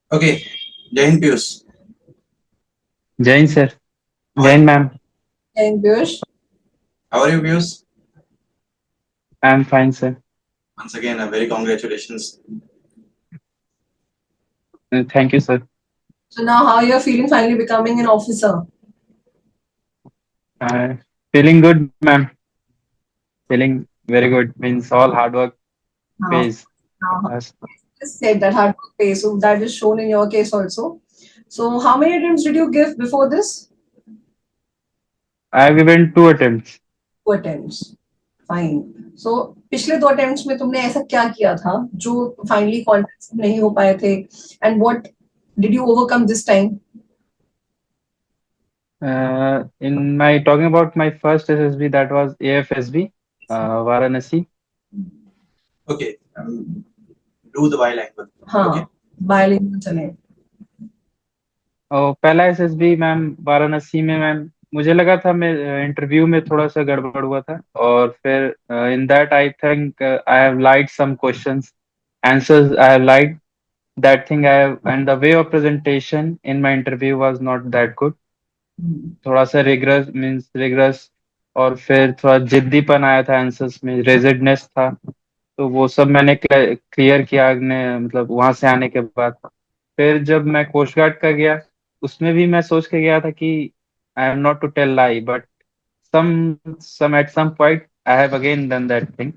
Okay, Jai Hind Piyush. Jain sir. How are Jain you? ma'am. And Piyush, How are you, Piyush? I'm fine sir. Once again, a very congratulations. Thank you sir. so now how you're feeling finally becoming an officer? Uh, Feeling good ma'am. Feeling very good. Means all hard work Now, pays at now last. just said that hard work pays, so that is shown in your case also. So how many attempts did you give before this? I have given 2 attempts. 2 attempts. Fine. So पिछले 2 attempts में तुमने ऐसा क्या किया था जो finally confidence नहीं हो पाए थे? And what did you overcome this time? In my talking about my first SSB, that was AFSB, Varanasi. Okay, do the bilingual. Okay. हाँ, bilingual चले. और पहला एसएसबी मैम वाराणसी में मैम मुझे लगा था मैं इंटरव्यू में थोड़ा सा गड़बड़ हुआ था और फिर in that I think I have lied some questions answers I have lied that thing I have and the way of presentation in my interview was not that good थोड़ा सा रिग्रेस और फिर थोड़ा जिद्दीपन आया था आंसर्स में रेजिडनेस था तो वो सब मैंने क्लियर किया मतलब वहां से आने के बाद फिर जब मैं कोस्ट गार्ड का गया उसमें भी मैं सोच के गया था कि I am not to tell lie but some at some point I have again done that thing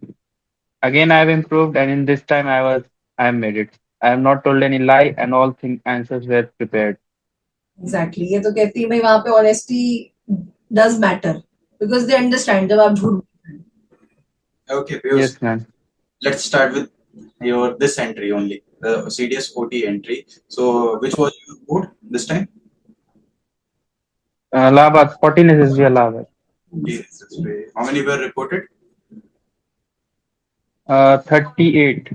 again I have improved and in this time I have made it I have not told any lie and all thing answers were prepared. Exactly. ये तो कहती है भाई वहां पे honesty does matter because they understand जब आप झूठ. Okay, Piyush. Yes ma'am. Let's start with your this entry only, the CDS OT entry. So, which was your code this time? Allahabad 14 SSB Allahabad. How many were reported? 38.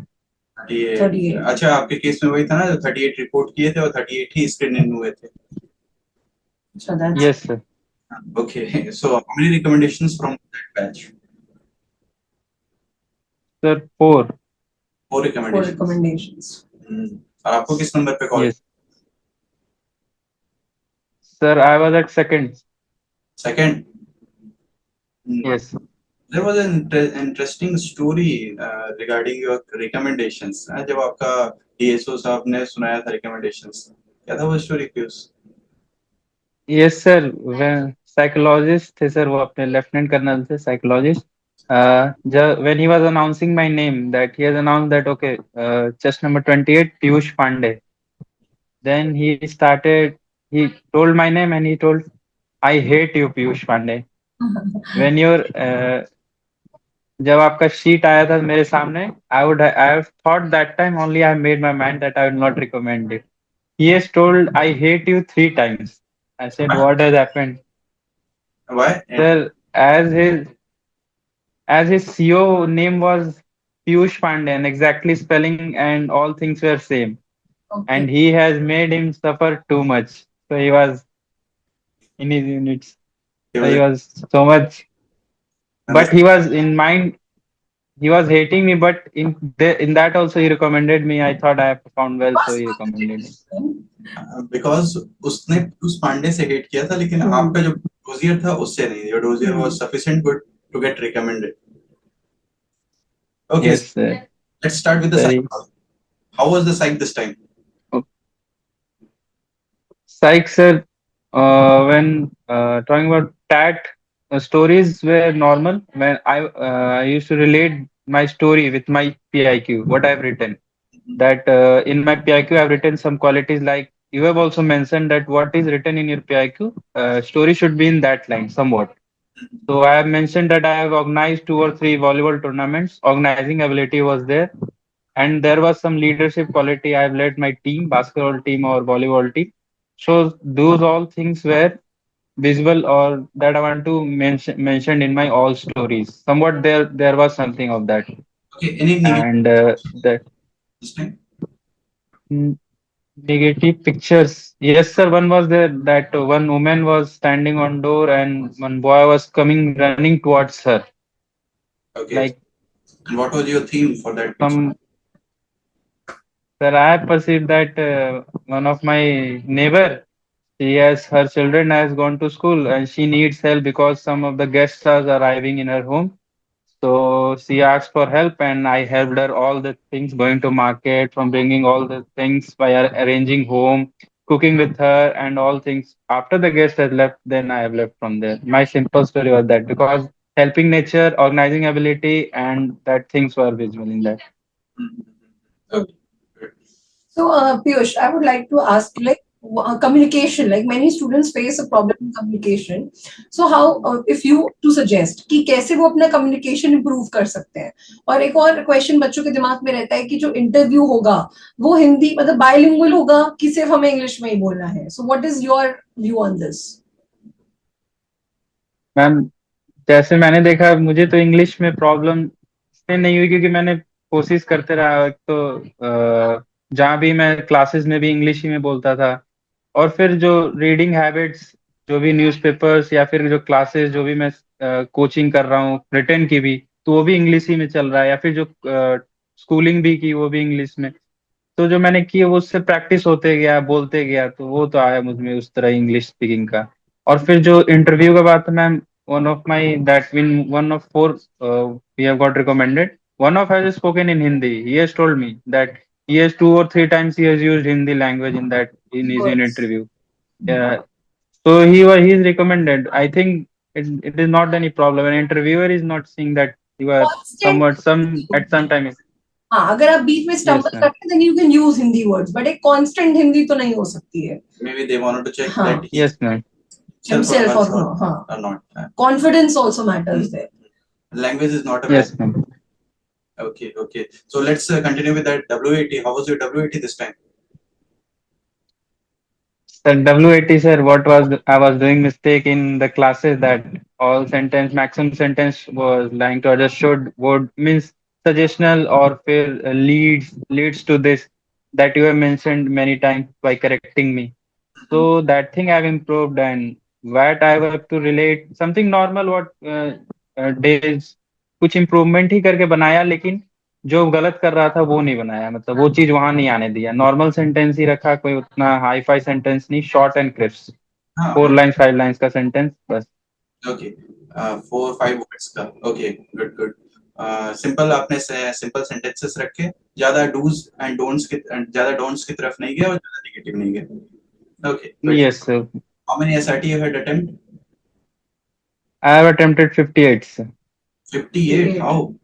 38. अच्छा, आपके case में वही था ना जो 38 रिपोर्ट किए थे और 38 ही स्क्रीन इन हुए थे. So that's Yes sir. Okay, so how many recommendations from that batch? Sir 4. 4 four recommendations. recommendations. और आपको किस नंबर पे call? Yes sir I was at second. Second. Yes. There was an interesting story regarding your recommendations. जब आपका DSO साहब ने सुनाया था recommendations, क्या था वो story Piyush? Yes sir when psychologist थे sir वो अपने लेफ्टिनेंट कर्नल थे psychologist when he was announcing my name that he has announced that okay chest number 28 Piyush Pandey then he told my name and he told I hate you Piyush Pandey when your जब आपका sheet आया था मेरे सामने I have thought that time only I made my mind that I will not recommend it. He has told I hate you 3 times. I said what has happened? Why? Sir, as his CEO name was Piyush Pandey and exactly spelling and all things were same. Okay. And he has made him suffer too much. So he was in his units. So he was so much but he was in mind he was hating me, but in that also he recommended me. I thought I have performed well, so he recommended me. Because उसने उस पांडे से hate किया था, लेकिन आपका जो dozier था उससे नहीं. Your dozier was sufficient good to get recommended. Okay, Yes, sir. Let's start with the psych. How was the psych this time? Psych, sir. When talking about TAT, stories were normal. When I used to relate my story with my PIQ, what I've written. That in my PIQ, I've written some qualities like you have also mentioned that what is written in your PIQ, story should be in that line somewhat. So I have mentioned that I have organized 2 or 3 volleyball tournaments. Organizing ability was there, and there was some leadership quality. I have led my team, basketball team or volleyball team. So those all things were visible or that I want to mention in my all stories. Somewhat there was something of that. Okay, any And that negative pictures. Yes, sir. One was there that one woman was standing on door and one boy was coming running towards her. Okay. Like, and what was your theme for that picture? Sir, I perceive that one of my neighbor, she has her children has gone to school and she needs help because some of the guests are arriving in her home. So she asked for help and I helped her all the things, going to market, from bringing all the things by arranging home, cooking with her and all things. After the guest has left, then I have left from there. My simple story was that because helping nature, organizing ability, and that things were visible in that. Okay, good. So, Piyush, I would like to ask, like, communication. Like many students face a problem in communication. So, how, if you to suggest कि कैसे वो अपना communication improve कर सकते हैं? और एक और question बच्चों के दिमाग में रहता है कि जो interview होगा, वो हिंदी मतलब bilingual होगा कि सिर्फ हमें English में ही बोलना है? So, what is your view on this? Ma'am, जैसे मैंने देखा, मुझे तो इंग्लिश में प्रॉब्लम इसलिए नहीं हुई क्योंकि मैंने कोशिश करते रहा। एक तो जहाँ भी मैं क्लासेस में भी इंग्लिश ही में बोलता था, और फिर जो रीडिंग हैबिट्स, जो भी न्यूज़पेपर्स या फिर जो क्लासेस जो भी मैं कोचिंग कर रहा हूँ रिटर्न की भी, तो वो भी इंग्लिश ही में चल रहा है, या फिर जो स्कूलिंग भी की वो भी इंग्लिश में। तो जो मैंने किया वो उससे प्रैक्टिस होते गया, बोलते गया, तो वो तो आया मुझ में उस तरह इंग्लिश स्पीकिंग का। और फिर जो इंटरव्यू का बात है ma'am, one of my that win one of four we have got recommended. One of has spoken in Hindi. He has told me that he has 2 or 3 times he has used Hindi language in that in his Words. interview. Yeah. So he is recommended. I think it is not any problem. An interviewer is not seeing that you are Constant. somewhat some at some time. हाँ, अगर आप बीच में Yes, stumble ma'am. करते हैं then you can use Hindi words, but एक constant Hindi तो नहीं हो सकती है. Maybe they wanted to check हाँ. that he Yes, ma'am. Himself or no, हाँ. or not. Confidence also matters there. Language is not a Yes, barrier. ma'am. Okay, okay. So let's continue with that WAT. How was your WAT this time? Sir, WAT, sir, what was I was doing mistake in the classes that all sentence, maximum sentence was lying to others, should, would, means suggestional, or fair leads to this that you have mentioned many times by correcting me. So that thing I've improved, and what I have to relate something normal what days कुछ improvement ही करके बनाया, लेकिन जो गलत कर रहा था वो नहीं बनाया, मतलब वो चीज वहां नहीं आने दिया। नॉर्मल सेंटेंस ही रखा, कोई उतना हाई फाई सेंटेंस नहीं, शॉर्ट एंड क्रिस्प, हाँ, 4 लाइन्स 5 लाइन्स का सेंटेंस बस। okay. 4-5 words का. Okay, good, good. सिंपल आपने सिंपल सेंटेंसेस रखे, ज्यादा डूज एंड डोंट्स की ज्यादा डोंट्स की तरफ नहीं गए और ज्यादा नेगेटिव नहीं गए. Okay, great. Yes, sir. How many SRT you had attempt? I have attempted 58, sir. 58. How?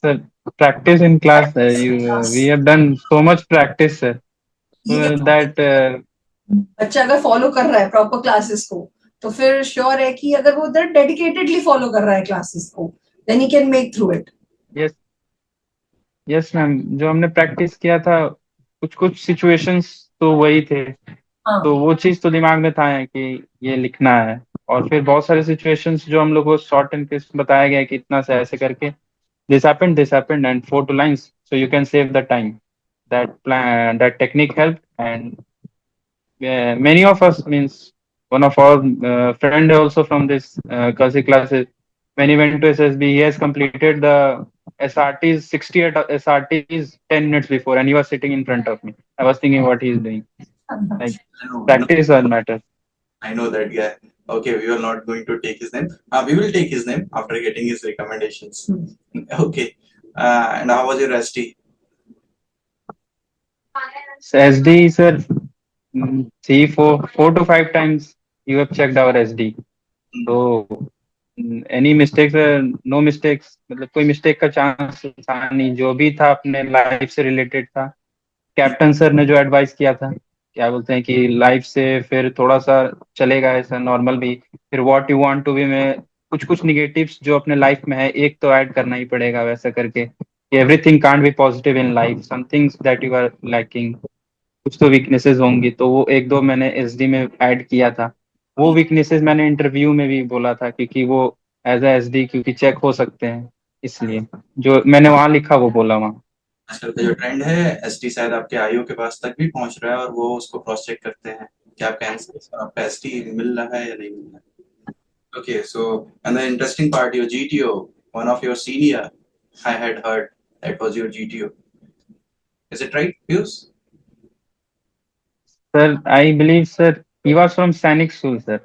Sir, practice in class, we have done so much practice, sir. ये That बच्चा अगर फॉलो कर रहा है प्रॉपर क्लासेस को, तो फिर श्योर है कि अगर वो उधर डेडिकेटेडली फॉलो कर रहा है क्लासेस को, then he can make through it. yes, yes, ma'am, जो हमने प्रैक्टिस किया था, कुछ कुछ सिचुएशंस तो वही थे, हाँ. तो वो चीज तो दिमाग में था कि ये लिखना है। और फिर बहुत सारे सिचुएशंस जो हम लोग को शॉर्ट एंड क्रिस्प बताया गया है कि इतना से ऐसे करके this happened and 4 2 lines, so you can save the time. That plan, that technique helped, and many of us, means one of our friend also from this Kalshi classes, when he went to SSB, he has completed the SRTs 68 SRTs 10 minutes before, and he was sitting in front of me. I was thinking what he is doing. Like I practice all matters. know that guy. Okay, we are not going to take his name. We will take his name after getting his recommendations. Okay. And how was your ST? So SD, sir, see, 4 to 5 times you have checked our SD. So any mistakes, no mistakes, मतलब कोई mistake का chance था नहीं, जो भी था अपने life से रिलेटेड था। कैप्टन सर ने जो एडवाइस किया था, क्या बोलते हैं कि लाइफ से फिर थोड़ा सा चलेगा ऐसा नॉर्मल भी, फिर what you want to be में कुछ कुछ निगेटिव्स जो अपने लाइफ में है एक तो ऐड करना ही पड़ेगा, वैसा करके everything can't be positive in life, some things that you are lacking, कुछ तो वीकनेसेस होंगी, तो वो एक दो मैंने एसडी में ऐड किया था। वो वीकनेसेस मैंने इंटरव्यू में भी बोला था, क्योंकि वो एज ए एसडी क्योंकि चेक हो सकते हैं, इसलिए जो मैंने वहां लिखा वो बोला वहां। आजकल का जो ट्रेंड है, एसटी शायद आपके आईओ के पास तक भी पहुंच रहा है और वो उसको क्रॉस चेक करते हैं कि आपका आंसर आपका एसटी मिल रहा है या नहीं मिल रहा है. Okay, so and the interesting part, your GTO, one of your senior, I had heard that was your GTO. Is it right, Piyush? Sir, I believe, sir, he was from Sainik School, sir.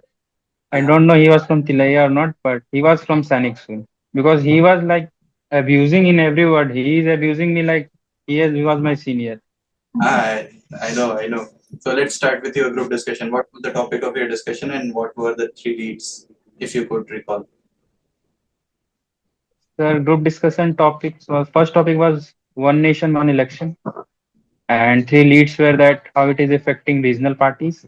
I don't know he was from Tilaya or not, but he was from Sainik School because he was like abusing in every word. He is abusing me like he was my senior. I know, I know. So let's start with your group discussion. What was the topic of your discussion and what were the three leads, if you could recall? The group discussion topics was first topic was one nation, one election, and three leads were that how it is affecting regional parties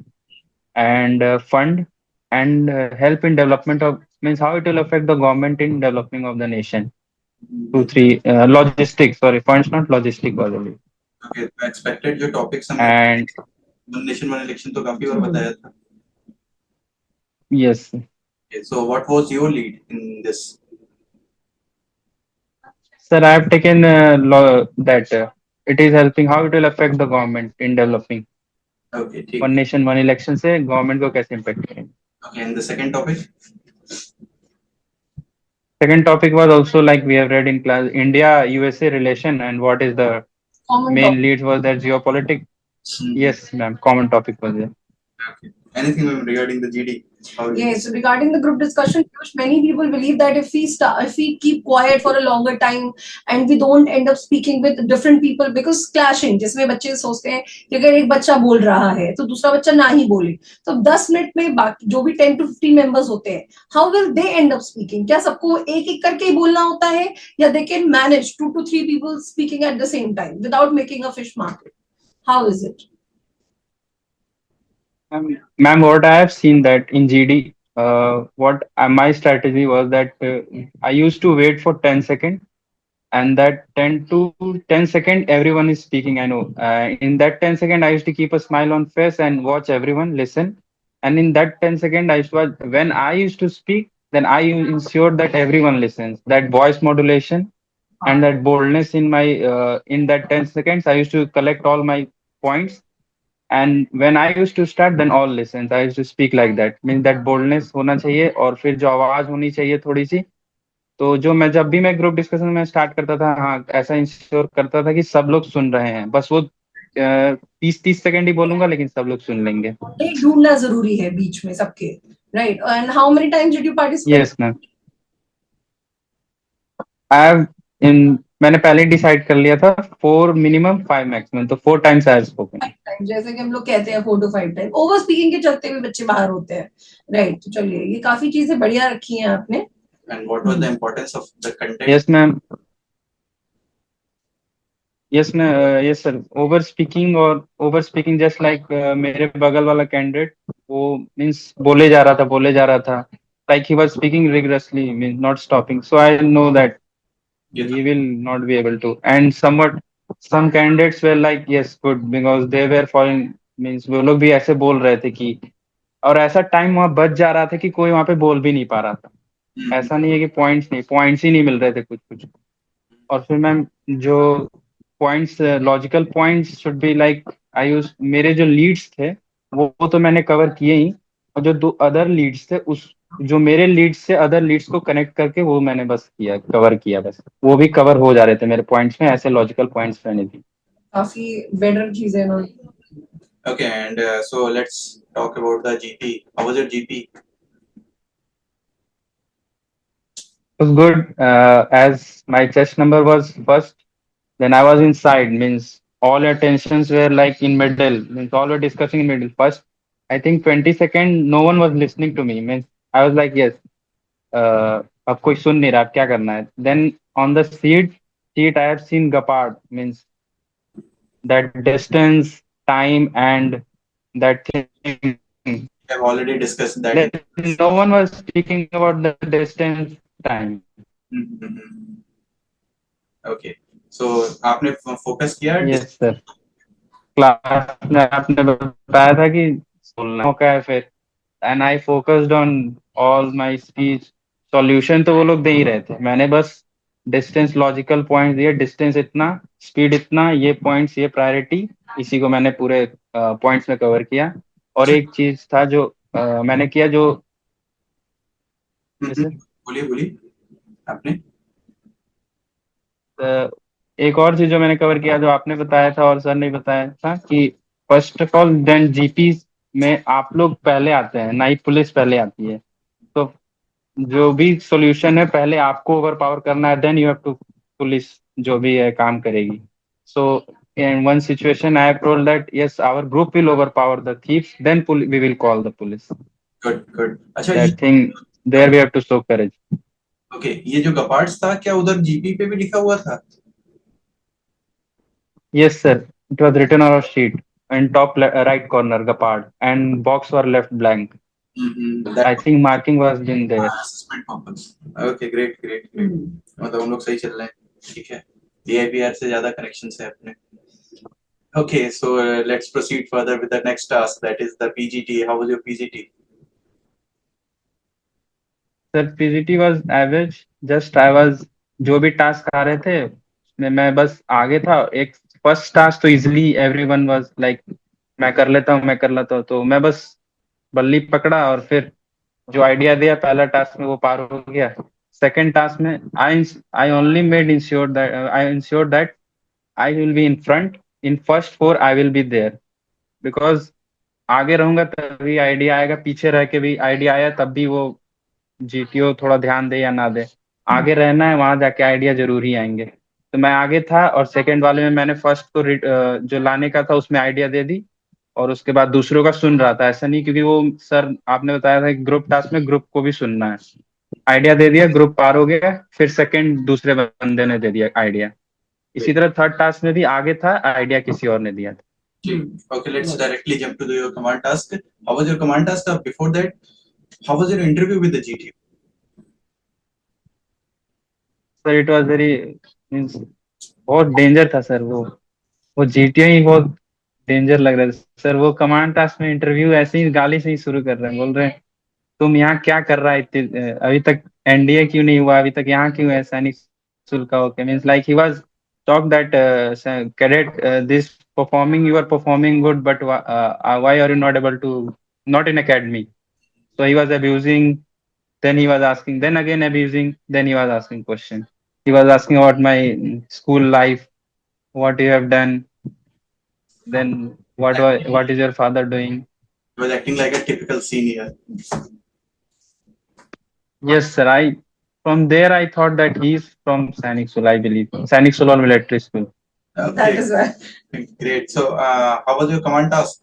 and fund and help in development of means how it will affect the government in developing of the nation. Two, three logistics. Sorry, funds not logistic was the lead. Okay, तो expected जो topics हमने And one nation one election तो काफी बार बताया था. yes, Okay, so what was your lead in this? sir, I have taken that it is helping how it will affect the government in developing. Okay, ठीक One है. nation, one election से government को कैसे impact करेंगे. Okay, and the second topic? Second topic was also like we have read in class India USA relation and what is the Common main topic. leads was that geopolitics. Yes, ma'am. Common topic was there. Okay. Anything regarding the GD? Yes, regarding the group discussion, Piyush, many people believe that if we keep quiet for a longer time and we don't end up speaking with different people because clashing, जिसमें बच्चे सोचते हैं कि अगर एक बच्चा बोल रहा है तो दूसरा बच्चा ना ही बोले तो 10 मिनट में बाकी जो भी 10 to 15 मेंबर्स होते हैं, how will they end up speaking? क्या सबको एक एक करके ही बोलना होता है या they can manage 2 to 3 people speaking at the same time without making a fish market? How is it? Ma'am, what I have seen that in GD, what my strategy was that I used to wait for 10 seconds and that 10 to 10 second everyone is speaking. I know in that 10 second I used to keep a smile on face and watch everyone listen. And in that 10 second I used to, when I used to speak, then I ensured that everyone listens. That voice modulation and that boldness in my in that 10 seconds I used to collect all my points. And when I used to start, then all listens. I used to speak like that. Means that boldness होना चाहिए और फिर जो आवाज होनी चाहिए थोड़ी सी. तो जो मैं जब भी मैं ग्रुप डिस्कशन में स्टार्ट करता था, हाँ ऐसा इंश्योर करता था कि सब लोग सुन रहे हैं. बस वो 30 सेकंड ही बोलूंगा लेकिन सब लोग सुन लेंगे. एक ढूंढना जरूरी है बीच में सबके. Right. And how many times did you participate? Yes ma'am. I have in मैंने पहले ही डिसाइड कर लिया था 4 मिनिमम 5 मैक्सिमम. तो 4 टाइम्स आई हैव स्पोकन. जैसे कि हम लोग कहते हैं 4 to 5 टाइम. ओवर स्पीकिंग के चलते भी बच्चे बाहर होते हैं. राइट. तो चलिए ये काफी चीजें बढ़िया रखी हैं आपने. And what was the importance of the content? Yes ma'am. Yes yes sir. Over speaking just like मेरे बगल वाला कैंडिडेट वो मींस बोले जा रहा था like he was speaking rigorously means not stopping. So I know that he will not be able to. And somewhat some candidates were like yes good because they were following means वो लोग भी ऐसे बोल रहे थे कि और ऐसा टाइम वहां बच जा रहा था कि कोई वहां पे बोल भी नहीं पा रहा था. ऐसा नहीं है कि पॉइंट्स ही नहीं मिल रहे थे कुछ कुछ. और फिर मैम जो points logical points should be like I use मेरे जो लीड्स थे वो तो मैंने कवर किए ही. और जो 2 अदर लीड्स थे उस जो मेरे लीड्स से अदर लीड्स को कनेक्ट करके वो मैंने बस कवर किया बस. वो भी कवर हो जा रहे थे मेरे पॉइंट्स में. ऐसे लॉजिकल पॉइंट्स रहने थी. काफी बेटर चीजें ना. Okay, and so let's talk about the GP. How was your GP? It was good as my chest number was first. Then I was inside means all attentions were like in middle means all were discussing in middle. First I think 20 second no one was listening to me means I was like yes अब कोई सुन नहीं रहा अब क्या करना है. Then on the seat I have seen Gapard means that distance time and that thing. We have already discussed that. No one was speaking about the distance time. Okay, so आपने focus किया? Yes sir. Class में आपने बताया था कि बोलना मौका है फिर. And I focused on all my speech. Solution तो वो लोग दे ही रहे थे. मैंने बस डिस्टेंस लॉजिकल पॉइंट दिए. डिस्टेंस इतना स्पीड इतना ये पॉइंट्स ये प्रायोरिटी इसी को मैंने पूरे पॉइंट्स में कवर किया. और एक चीज था जो मैंने किया जो बोलिए आपने. एक और चीज जो मैंने कवर किया, जो आपने बताया था और सर ने बताया था, कि first of all then GP में आप लोग पहले आते हैं, ना ही पुलिस पहले आती है। तो जो भी सॉल्यूशन है पहले आपको ओवर पावर करना है, then you have to police जो भी है काम करेगी। So in one situation I have told that yes, our group will overpower the thieves, then we will call the police. Good good. अच्छा ये That thing, there we have to show courage. Okay, ये जो गपार्ड्स था क्या उधर GP पे भी लिखा हुआ था? Yes sir, it was written on a sheet in top right corner, Gapard, and box were left blank. That I think marking was been there. Assessment purpose. Okay, great great great. मतलब हम लोग सही चल रहे हैं, ठीक है। एआईपीआर से ज्यादा कनेक्शंस है अपने। Okay, so let's proceed further with the next task, that is the PGT. How was your PGT? Sir PGT was average, just I was, जो भी टास्क आ रहे थे उसमें मैं बस आगे था। एक फर्स्ट टास्क तो इजिली एवरीवन वाज लाइक मैं कर लेता हूँ, तो मैं बस बल्ली पकड़ा और फिर जो आइडिया दिया पहला टास्क में वो पार हो गया। सेकंड टास्क में I only made ensure that I will be in front, in first four I will be there, because आगे रहूंगा तभी आइडिया आएगा, पीछे रह के भी आइडिया आया तब भी वो जीटीओ थोड़ा ध्यान दे या ना दे, आगे रहना है, वहां जाके आइडिया जरूर ही आएंगे। तो मैं आगे था और सेकंड वाले में मैंने फर्स्ट को जो लाने का था उसमें आइडिया दे दी, और उसके बाद दूसरों का सुन रहा था। ऐसा नहीं, क्योंकि वो सर आपने बताया था कि ग्रुप टास्क में ग्रुप को भी सुनना है। आइडिया दे दिया, ग्रुप पार हो गया, फिर सेकंड दूसरे बंदे ने दे दिया आइडिया। इसी तरह थर्ड टास्क में भी आगे था, आइडिया किसी और ने दिया था। Okay, let's directly jump to your command task. How was your command task? Before that, how was your interview with the GT? Sir it was very means बहुत डेंजर था सर। वो जीटीओ ही बहुत danger लग रहा है sir. वो command task में interview ऐसे ही गाली से ही शुरू कर रहे हैं, बोल रहे हैं तुम यहाँ क्या कर रहा है, अभी तक एनडीए क्यों नहीं हुआ, अभी तक यहाँ क्यों है सैनिक शुल्क का। Okay, means like he was talk that cadet this performing, you are performing good, but why are you not able to, not in academy. So he was abusing, then he was asking, then again abusing, then he was asking question. He was asking about my school life, what you have done, then what is your father doing. He was acting like a typical senior. Yes sir, I from there I thought that he is from Sainik School, I believe Sainik School or military school. Okay. That is why. Great. So, how was your command task?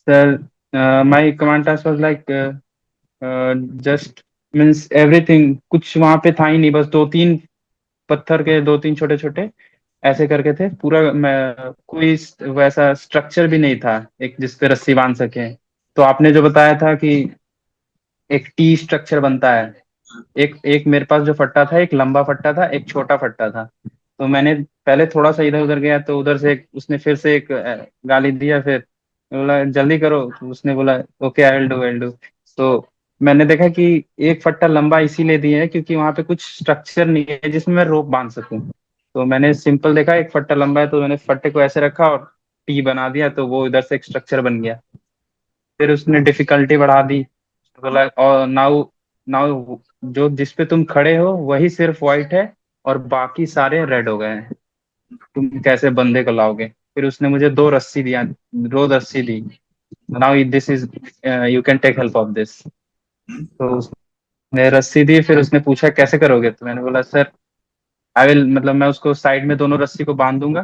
Sir, my command task was like just means everything, कुछ वहां पे था ही नहीं, बस दो तीन पत्थर के दो तीन छोटे छोटे ऐसे करके थे पूरा। कोई वैसा स्ट्रक्चर भी नहीं था एक जिस पे रस्सी बांध सके। तो आपने जो बताया था कि एक टी स्ट्रक्चर बनता है, एक एक मेरे पास जो फट्टा था, एक लंबा फट्टा था, एक छोटा फट्टा था। तो मैंने पहले थोड़ा सा इधर उधर गया, तो उधर से उसने फिर से एक गाली दिया, फिर बोला जल्दी करो, तो उसने बोला ओके आई विल डू। तो मैंने देखा कि एक फट्टा लंबा इसीलिए दिया है क्योंकि वहां पे कुछ स्ट्रक्चर नहीं है जिसमें मैं रोप बांध सकूं। तो मैंने सिंपल देखा एक फट्टा लंबा है, तो मैंने फट्टे को ऐसे रखा और टी बना दिया, तो वो इधर से एक स्ट्रक्चर बन गया। फिर उसने डिफिकल्टी बढ़ा दी, बोला और नाउ नाउ जो जिस पे तुम खड़े हो वही सिर्फ व्हाइट है और बाकी सारे रेड हो गए हैं, तुम कैसे बंदे को लाओगे। फिर उसने मुझे दो रस्सी दी, now this is you can take help of this. तो उसने रस्सी दी, फिर उसने पूछा कैसे करोगे, तो मैंने बोला सर आई विल, मतलब मैं उसको साइड में दोनों रस्सी को बांध दूंगा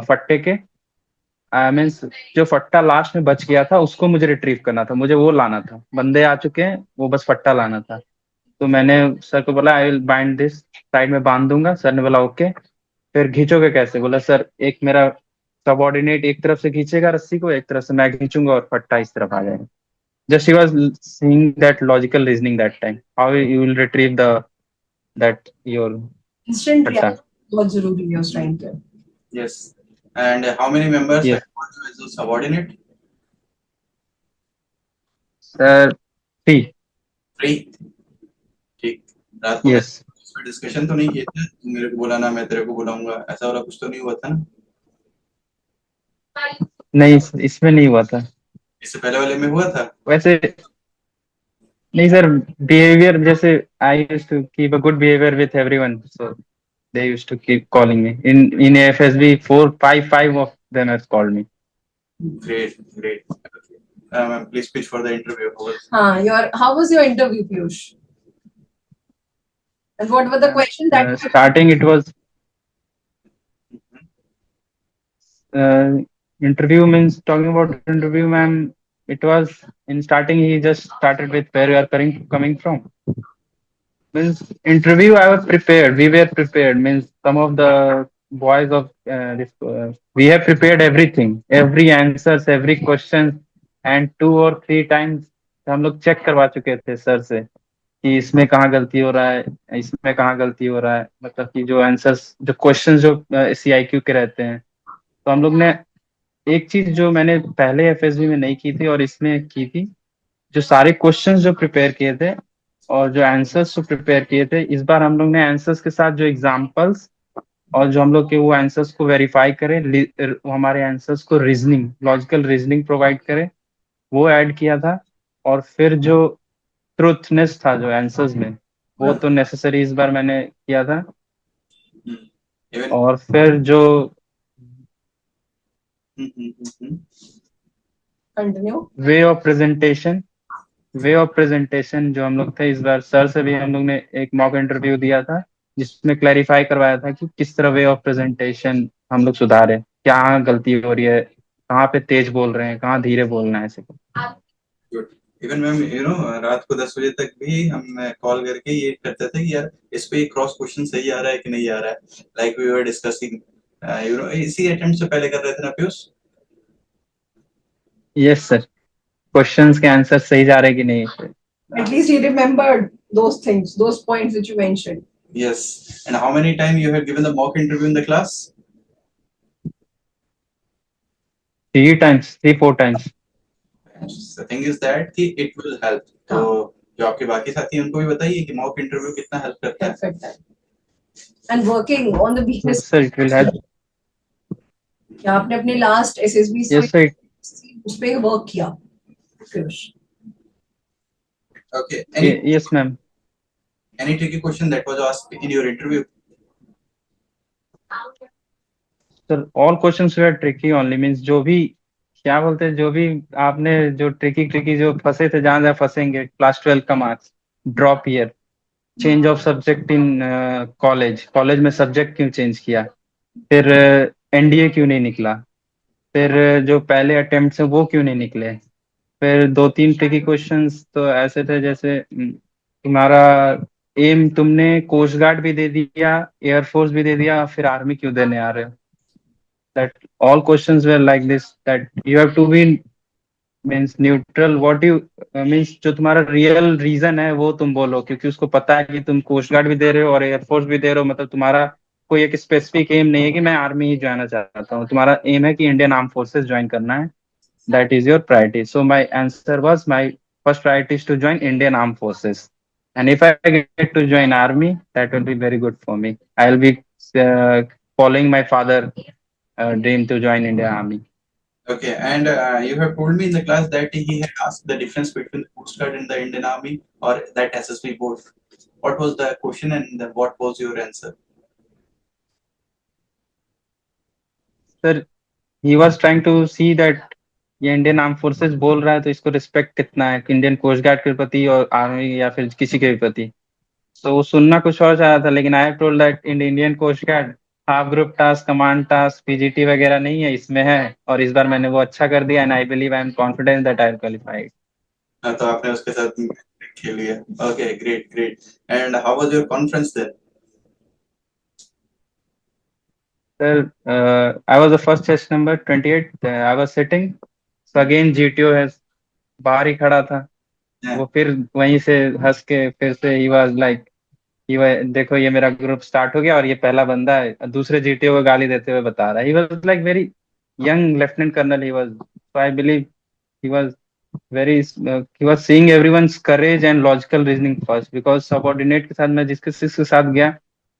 फट्टे के। मीन्स जो फट्टा लास्ट में बच गया था उसको मुझे रिट्रीव करना था, मुझे वो लाना था, बंदे आ चुके हैं, वो बस फट्टा लाना था। तो मैंने सर को बोला I will bind this, side में बांध दूंगा। सर ने बोला ओके। फिर खींचोगे कैसे, बोला सर एक मेरा सबऑर्डिनेट एक तरफ से खींचेगा रस्सी को, एक तरफ से मैं खींचूंगा और फट्टा इस तरफ आ जाएगा। Just he was seeing that logical reasoning that time, how you will retrieve the that your Instant फट्टा। reaction बहुत जरूरी है उस टाइम पे। Yes. And how many members Yes have called you as a subordinate? Sir, 3। Three. ठीक। रात को yes मैं डिस्कशन तो नहीं किए थे, तू मेरे को बोला ना मैं तेरे को बुलाऊंगा, ऐसा वाला कुछ तो नहीं हुआ था ना? नहीं, इसमें नहीं हुआ था। इससे पहले वाले में हुआ था? वैसे नहीं सर, बिहेवियर जैसे I used to keep a good behaviour with everyone, so they used to keep calling me in FSB 4 5 of them has called me. Great, great. Okay. Ma'am, please pitch for the interview. How was your interview, Piyush? And what were the questions that starting it was interview means talking about interview, ma'am. It was in starting he just started with where you are coming from. Means interview I was prepared. We were prepared. Means some of the boys of this we have prepared everything, every answers, every question, and 2 or 3 times हम लोग check करवा चुके थे sir से कि इसमें कहाँ गलती हो रहा है, इसमें कहाँ गलती हो रहा है, मतलब कि जो आंसर्स जो क्वेश्चंस जो CIQ के रहते हैं, तो हम लोग ने एक चीज जो मैंने पहले एफएसबी में नहीं की थी और इसमें की थी, जो सारे क्वेश्चंस जो प्रिपेयर किए थे और जो आंसर्स जो प्रिपेयर किए थे, इस बार हम लोग ने आंसर्स के साथ जो एग्जांपल्स और जो हम लोग के वो आंसर्स को वेरीफाई करें, हमारे आंसर्स को रीजनिंग लॉजिकल रीजनिंग प्रोवाइड करें, वो ऐड किया था। और फिर जो ट्रूथनेस था जो आंसर्स में, वो तो नेसेसरी इस बार मैंने किया था। और फिर जो वे ऑफ प्रेजेंटेशन जो हम लोग थे, इस बार सर से भी हम लोग ने एक मॉक इंटरव्यू दिया था जिसमें क्लैरिफाई करवाया था कि किस तरह वे ऑफ प्रेजेंटेशन हम लोग सुधारें, क्या गलती हो रही है, कहाँ पे तेज बोल रहे हैं, कहाँ धीरे बोलना है, ऐसे। इवन मैम रात को 10 बजे तक भी हम कॉल करके ये करते थे कि यार इस पे क्रॉस क्वेश्चन सही आ रहा है कि नहीं आ रहा है, लाइक वी वर डिस्कसिंग इसी अटेम्प्ट से पहले कर रहे थे ना पीयूष? यस सर, क्वेश्चंस के आंसर सही जा रहे कि नहीं। At least he remembered those things, those points that you mentioned. Yes. And how many times you have given the mock interview in the class? 3 4 times. The thing is that कि it will help. तो जो आपके बाकी साथी हैं उनको भी बताइए कि मॉक इंटरव्यू कितना हेल्प करता है। And working on the weakness. Yes sir, it will help. क्या आपने अपने लास्ट SSB Yes sir. उस पे वर्क किया? Okay. Yes ma'am. Any tricky question that was asked in your interview? Sir, all questions were tricky only, means जो भी क्या बोलते हैं, जो भी आपने जो ट्रिकी जो फंसे थे, जहाँ फंसेंगे, क्लास 12 का marks, drop year, change of subject in college में सब्जेक्ट क्यों चेंज किया, फिर NDA क्यों नहीं निकला, फिर जो पहले अटेम्प्ट है वो क्यों नहीं निकले, फिर 2 3 ट्रिकी क्वेश्चंस तो ऐसे थे जैसे तुम्हारा एम तुमने कोस्ट गार्ड भी दे दिया, एयरफोर्स भी दे दिया, फिर आर्मी क्यों देने आ रहे हो। That all questions were like this, that you have to be means neutral, what you means जो तुम्हारा रियल रीजन है वो तुम बोलो, क्योंकि उसको पता है कि तुम कोस्ट गार्ड भी दे रहे हो और एयरफोर्स भी दे रहे हो, मतलब तुम्हारा कोई एक स्पेसिफिक एम नहीं है कि मैं आर्मी ही ज्वाइन चाहता हूँ, तुम्हारा एम है कि इंडियन आर्म फोर्सेस ज्वाइन करना है, that is your priority. So my answer was my first priority is to join Indian arm forces, and if I get to join army, that will be very good for me. I will be following my father dream to join Indian Army. Okay, and you have told me in the class that he had asked the difference between the Coast Guard and the Indian Army, or that SSB both. What was the question and what was your answer? Sir, he was trying to see that ये Indian arm forces बोल रहा है तो इसको respect कितना है Indian coast guard के प्रति और आर्मी या फिर किसी के भी प्रति। तो वो सुनना कुछ और चाह रहा था, लेकिन I have told that in Indian coast guard half group task, command task, PGT वगैरह नहीं है, इसमें है, और इस बार मैंने वो अच्छा कर दिया, and I believe I am confident that I will qualify. तो आपने उसके साथ खेल लिया। Okay, great great. And how was your conference then? Sir I was the first chest number 28, I was sitting, so again GTO है बाहर ही खड़ा था, वो फिर वहीं से हंस के फिर से ही वाज लाइक देखो ये मेरा ग्रुप स्टार्ट हो गया और ये पहला बंदा है, दूसरे GTO को गाली देते हुए बता रहा है, he was like very young lieutenant colonel, he was, so I believe he was very he was seeing everyone's courage and logical reasoning first, because subordinate के साथ मैं जिसके साथ गया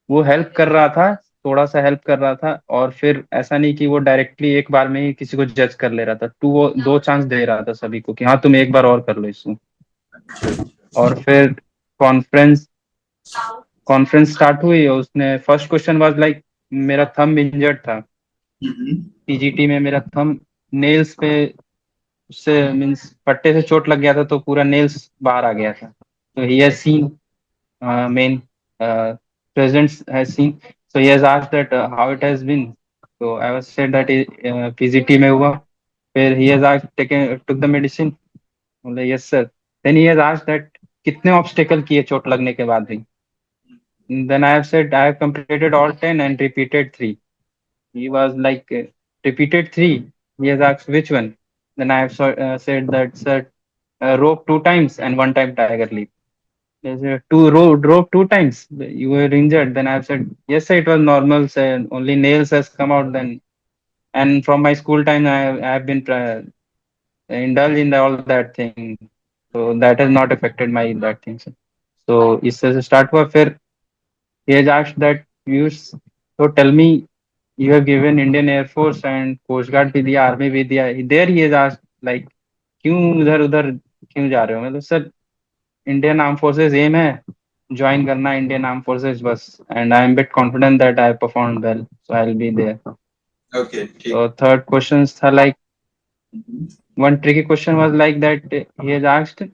वो हेल्प कर रहा था, थोड़ा सा हेल्प कर रहा था, और फिर ऐसा नहीं कि वो डायरेक्टली एक बार में ही किसी को जज कर ले रहा था, 2 चांस दे रहा था सभी को कि हाँ तुम एक बार और कर लो इसको। और फिर कॉन्फ्रेंस कॉन्फ्रेंस स्टार्ट हुई और उसने फर्स्ट क्वेश्चन वाज लाइक, मेरा थंब इंजर्ड था पीजीटी में, मेरा थंब नेल्स पे उससे मींस पट्टे से चोट लग गया था तो पूरा नेल्स बाहर आ गया था. तो he has seen main president has seen, so he has asked that how it has been. So I was said that PGT में हुआ. फिर he has asked took the medicine. बोले yes sir. Then he has asked that कितने obstacle किए चोट लगने के बाद भी. Then I have said I have completed all 10 and repeated 3. He was like repeated 3. He has asked which one. Then I have said that sir, rope 2 times and 1 time tiger leap. There's a drove 2 times. You were injured. Then I've said, yes, sir, it was normal. Sir, only nails has come out then. And from my school time, I've been indulged in all that thing. So that has not affected my that thing. Sir. So इससे start हुआ. फिर he has asked that so tell me, you have given Indian Air Force and Coast Guard भी दिया, Army भी दिया. There he has asked like, क्यों उधर उधर क्यों जा रहे हो? मतलब sir, Indian arm forces am है ज्वाइन करना इंडियन आर्म फोर्सेस बस. And I am bit confident that I perform well, so I will be there. Okay ठीक. तो थर्ड क्वेश्चन था like, one tricky question was like that he has asked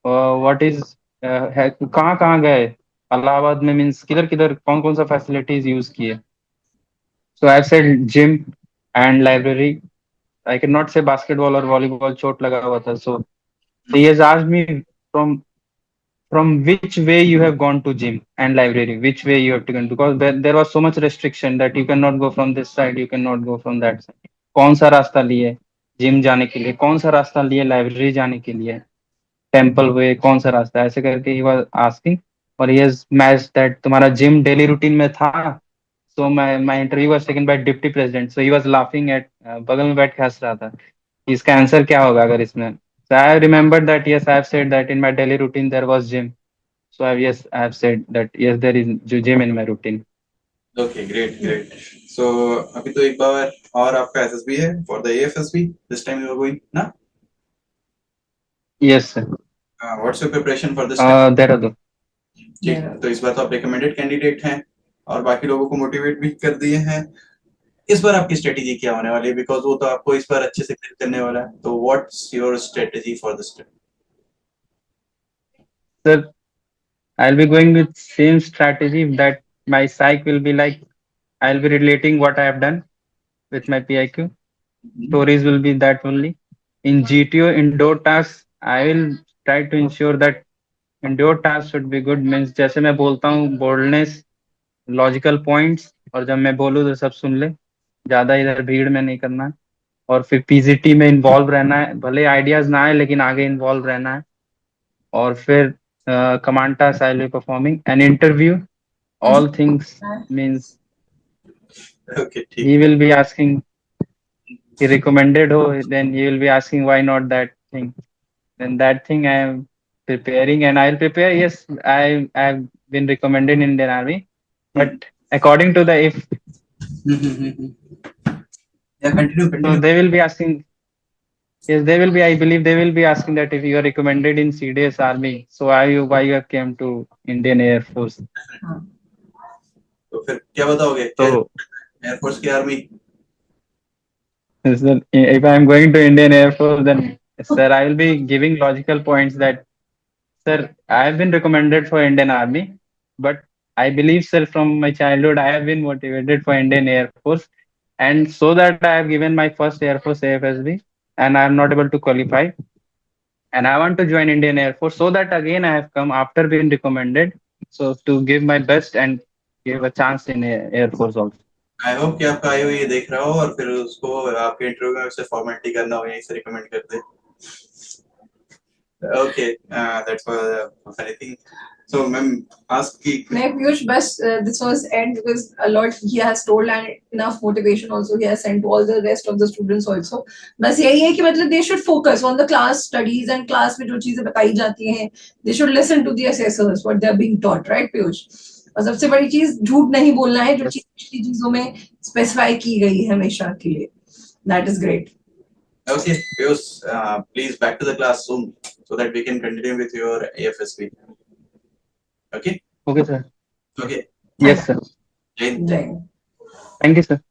what is, कहाँ कहाँ गए इलाहाबाद में, means किधर किधर कौन कौन सा फैसिलिटीज यूज किए. So I have said gym and library. I can not say basketball और वॉलीबॉल, चोट लगा हुआ था. So he has asked me from which way you have gone to gym and library, which way you have taken, because there was so much restriction that you cannot go from this side, you cannot go from that side. कौन सा रास्ता लिए gym जाने के लिए, कौन सा रास्ता लिए लाइब्रेरी जाने के लिए, टेम्पल वे, कौन सा रास्ता, ऐसे करके ही वाज आस्किंग. और ही हैज मैच्ड दैट तुम्हारा जिम डेली रूटीन में था. So my interview was taken by deputy president. So he was laughing at, बगल में बैठ के हंस रहा था, इसका आंसर क्या होगा अगर इसमें. So I remembered that yes, I have said that in my daily routine there was gym. So I have said that yes, there is gym in my routine. Okay, great. So अभी तो एक बार और आपका SSB है for the AFSB. This time you are going ना? Yes sir. What's your preparation for this time? Dehradun. ठीक, तो इस बार तो आप recommended candidate हैं और बाकी लोगों को motivate भी कर दिए हैं. इस बार आपकी स्ट्रेटेजी क्या होने वाली है, बिकॉज वो तो आपको इस बार अच्छे से क्लियर करने वाला है. तो what's your strategy for this time? Sir, I'll be going with same strategy that my psych will be like, I'll be relating what I have done with my PIQ. Stories will be that only. In GTO indoor tasks, I will try to ensure that indoor tasks should be good. Means जैसे मैं बोलता हूँ boldness, logical points, और जब मैं बोलूँ तो सब सुन ले, ज्यादा इधर भीड़ में नहीं करना है. और फिर पीजीटी में इन्वॉल्व रहना है, भले आइडियाज ना आए लेकिन आगे इन्वॉल्व रहना है. और फिर command task I will be performing an interview all things, means okay ठीक. He will be asking, he recommended हो, then he will be asking why not that thing. Then that thing I am preparing and I will prepare. Yes, I have been recommended in Indian Army, but according to the if yeah, continue. So they will be asking. Yes, they will be. I believe they will be asking that if you are recommended in CDS Army, so why you have came to Indian Air Force. तो फिर क्या बताओगे? So Air Force की army? If I am going to Indian Air Force, then sir, I will be giving logical points that, sir, I have been recommended for Indian Army, but I believe, sir, from my childhood, I have been motivated for Indian Air Force, and so that I have given my first Air Force AFSB, and I am not able to qualify, and I want to join Indian Air Force, so that again I have come after being recommended, so to give my best and give a chance in Air Force also. I hope कि आपका IO ये देख रहा हो और फिर उसको आपके इंटरव्यू में उसे फॉर्मेलिटी करना हो, यहीं से रिकमेंड कर दे. Okay, that's funny thing. So, ma'am, ask ki. No, Piyush, best this was end because a lot he has told and enough motivation also he has sent to all the rest of the students also. बस यही है कि मतलब they should focus on the class studies and class में जो चीजें बताई जाती हैं, they should listen to the assessors what they are being taught, right, Piyush? और सबसे बड़ी चीज झूठ नहीं बोलना है, जो पिछली चीजों में स्पेसिफाई की गई है हमेशा के लिए. That is great. Okay, Piyush, please back to the class soon. so that we can continue with your AFSB. Okay. Okay, sir. Okay. Yes, sir. Jai Hind. Jai Hind. Thank you, sir.